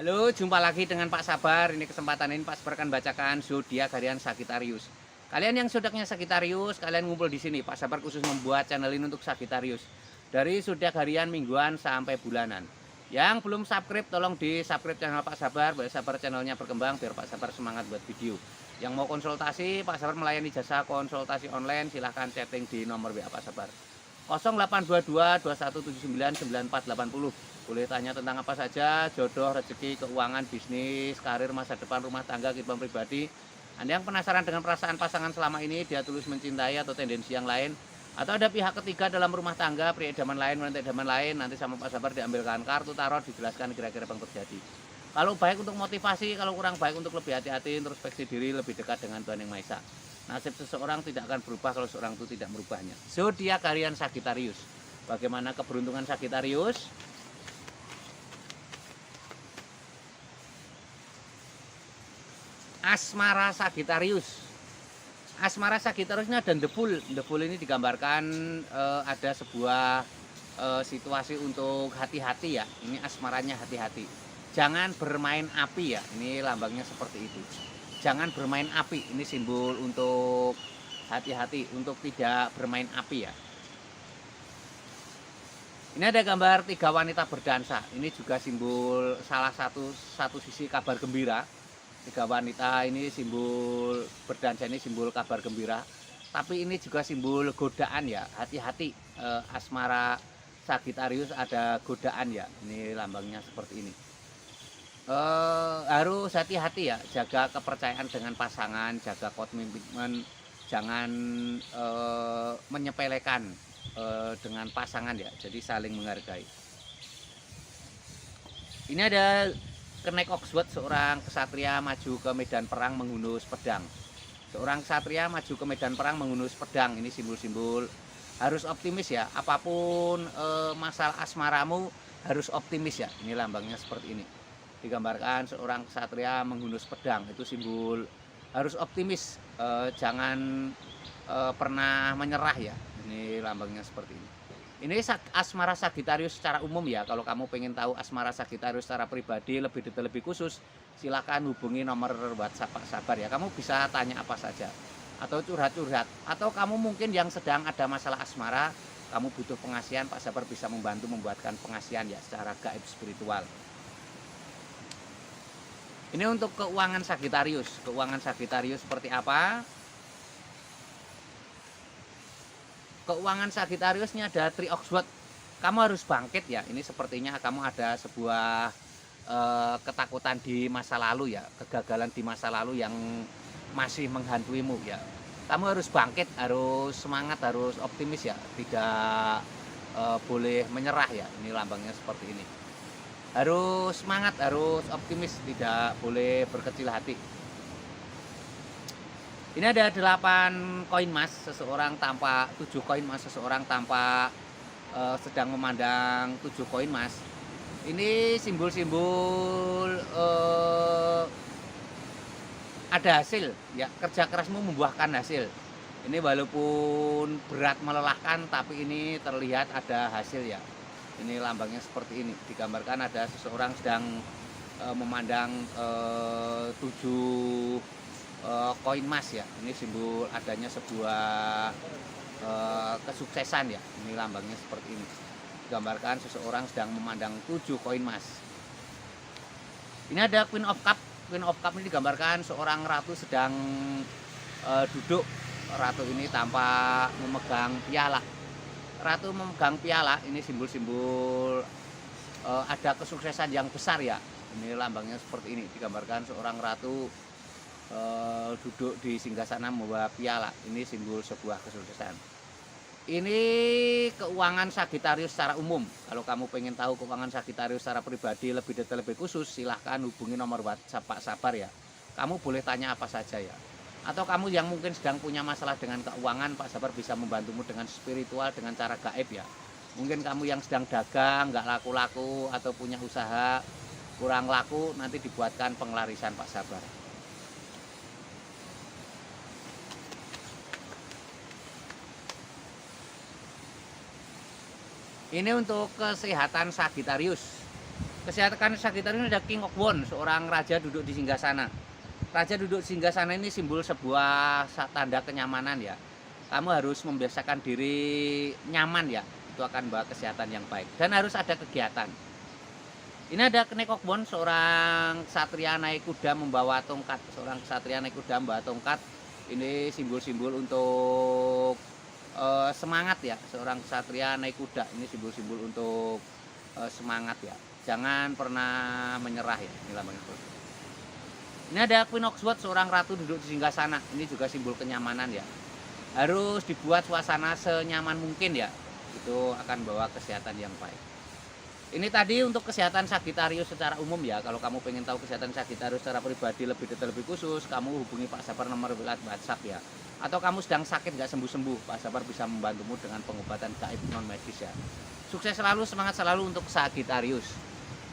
Halo, jumpa lagi dengan Pak Sabar. Ini kesempatan ini Pak Sabar akan bacakan zodiak harian Sagittarius. Kalian yang zodiaknya Sagittarius, kalian ngumpul di sini. Pak Sabar khusus membuat channel ini untuk Sagittarius. Dari zodiak harian, mingguan sampai bulanan. Yang belum subscribe, tolong di subscribe channel Pak Sabar, biar Sabar channelnya berkembang, biar Pak Sabar semangat buat video. Yang mau konsultasi, Pak Sabar melayani jasa konsultasi online, silahkan chatting di nomor WA Pak Sabar. 0822 2179 9480. Boleh tanya tentang apa saja, jodoh, rezeki, keuangan, bisnis, karir, masa depan, rumah tangga, kehidupan pribadi. Anda yang penasaran dengan perasaan pasangan selama ini, dia tulus mencintai atau tendensi yang lain, atau ada pihak ketiga dalam rumah tangga, pria idaman lain, wanita idaman lain, nanti sama Pak Sabar diambilkan kartu tarot, dijelaskan kira-kira apa yang terjadi. Kalau baik untuk motivasi, kalau kurang baik untuk lebih hati-hati, introspeksi diri, lebih dekat dengan Tuhan Yang Maha Esa. Nasib seseorang tidak akan berubah kalau seorang itu tidak merubahnya. Zodiak harian Sagittarius. Bagaimana keberuntungan Sagittarius? Asmara Sagittarius. Asmara Sagittarius ini ada Ndebul. Ndebul ini digambarkan ada sebuah situasi untuk hati-hati ya. Ini asmaranya hati-hati. Jangan bermain api ya. Ini lambangnya seperti itu. Jangan bermain api, ini simbol untuk hati-hati, untuk tidak bermain api ya. Ini ada gambar 3 wanita berdansa, ini juga simbol salah satu sisi kabar gembira. 3 wanita ini simbol berdansa, ini simbol kabar gembira. Tapi ini juga simbol godaan ya, hati-hati. Asmara Sagittarius ada godaan ya, ini lambangnya seperti ini. Harus hati-hati ya, jaga kepercayaan dengan pasangan, jaga komitmen, jangan menyepelekan dengan pasangan ya, jadi saling menghargai. Ini ada kenek Oxford, seorang kesatria maju ke medan perang menghunus pedang. Seorang kesatria maju ke medan perang menghunus pedang, ini simbol-simbol harus optimis ya, apapun masalah asmaramu harus optimis ya, ini lambangnya seperti ini. Digambarkan seorang ksatria menghunus pedang, itu simbol harus optimis, jangan pernah menyerah ya, ini lambangnya seperti ini. Ini asmara Sagittarius secara umum ya. Kalau kamu pengen tahu asmara Sagittarius secara pribadi lebih detail, lebih khusus, silakan hubungi nomor WhatsApp Pak Sabar ya. Kamu bisa tanya apa saja atau curhat-curhat, atau kamu mungkin yang sedang ada masalah asmara, kamu butuh pengasihan, Pak Sabar bisa membantu membuatkan pengasihan ya secara gaib spiritual. Ini untuk keuangan Sagittarius. Keuangan Sagittarius seperti apa? Keuangan Sagittarius ini ada Three of Swords. Kamu harus bangkit ya. Ini sepertinya kamu ada sebuah ketakutan di masa lalu ya, kegagalan di masa lalu yang masih menghantuimu ya. Kamu harus bangkit, harus semangat, harus optimis ya. Tidak boleh menyerah ya. Ini lambangnya seperti ini. Harus semangat, harus optimis, tidak boleh berkecil hati. Ini ada 8 koin emas, seseorang tampak 7 koin emas, seseorang tampak sedang memandang 7 koin emas. Ini simbol-simbol ada hasil ya, kerja kerasmu membuahkan hasil. Ini walaupun berat melelahkan, tapi ini terlihat ada hasil ya. Ini lambangnya seperti ini, digambarkan ada seseorang sedang memandang 7 koin emas ya. Ini simbol adanya sebuah kesuksesan ya. Ini lambangnya seperti ini, digambarkan seseorang sedang memandang 7 koin emas. Ini ada Queen of Cup. Queen of Cup ini digambarkan seorang ratu sedang duduk. Ratu ini tampak memegang piala. Ratu memegang piala, ini simbol-simbol ada kesuksesan yang besar ya. Ini lambangnya seperti ini, digambarkan seorang ratu duduk di singgasana membawa piala. Ini simbol sebuah kesuksesan. Ini keuangan Sagittarius secara umum. Kalau kamu pengen tahu keuangan Sagittarius secara pribadi lebih detail, lebih khusus, silahkan hubungi nomor WhatsApp Pak Sabar ya. Kamu boleh tanya apa saja ya. Atau kamu yang mungkin sedang punya masalah dengan keuangan, Pak Sabar bisa membantumu dengan spiritual, dengan cara gaib ya. Mungkin kamu yang sedang dagang, nggak laku-laku, atau punya usaha kurang laku, nanti dibuatkan penglarisan Pak Sabar. Ini untuk kesehatan Sagittarius. Kesehatan Sagittarius ini ada King of Wands, seorang raja duduk di singgasana. Raja duduk di singgasana ini simbol sebuah tanda kenyamanan ya. Kamu harus membiasakan diri nyaman ya, itu akan bawa kesehatan yang baik. Dan harus ada kegiatan. Ini ada Knight of Wands, seorang ksatria naik kuda membawa tongkat. Seorang ksatria naik kuda membawa tongkat. Ini simbol-simbol untuk semangat ya. Seorang ksatria naik kuda, ini simbol-simbol untuk semangat ya. Jangan pernah menyerah ya. Ini lambangnya. Ini ada Queen of Swords, seorang ratu duduk di singgasana. Ini juga simbol kenyamanan ya. Harus dibuat suasana senyaman mungkin ya. Itu akan bawa kesehatan yang baik. Ini tadi untuk kesehatan Sagittarius secara umum ya. Kalau kamu pengen tahu kesehatan Sagittarius secara pribadi lebih detail, lebih khusus, kamu hubungi Pak Sapar nomor WhatsApp ya. Atau kamu sedang sakit nggak sembuh-sembuh, Pak Sapar bisa membantumu dengan pengobatan gaib non medis ya. Sukses selalu, semangat selalu untuk Sagittarius.